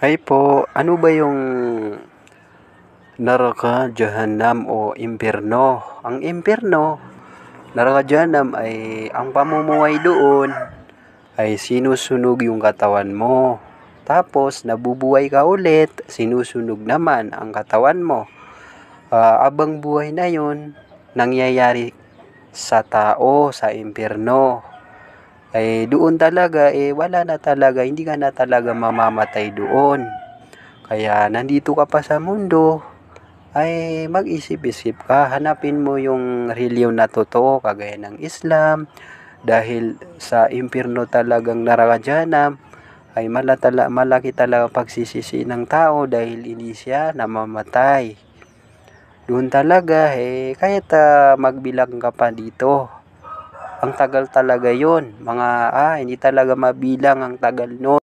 Ay po, ano ba yung Naraka, Jahanam o Impyerno? Ang Impyerno, Naraka, Jahanam ay ang pamumuhay doon ay sinusunog yung katawan mo. Tapos nabubuhay ka ulit, sinusunog naman ang katawan mo. Abang buhay na yun, nangyayari sa tao, sa impyerno. Doon talaga, wala na talaga, hindi ka na talaga mamamatay doon. Kaya nandito ka pa sa mundo, ay mag-isip-isip ka, hanapin mo yung reliyon na totoo, kagaya ng Islam, dahil sa impyerno talagang Narakadyanam, ay malaki talaga pagsisisi ng tao dahil hindi siya namamatay. Doon talaga, kahit magbilang ka pa dito, ang tagal talaga yon, hindi talaga mabilang ang tagal nun.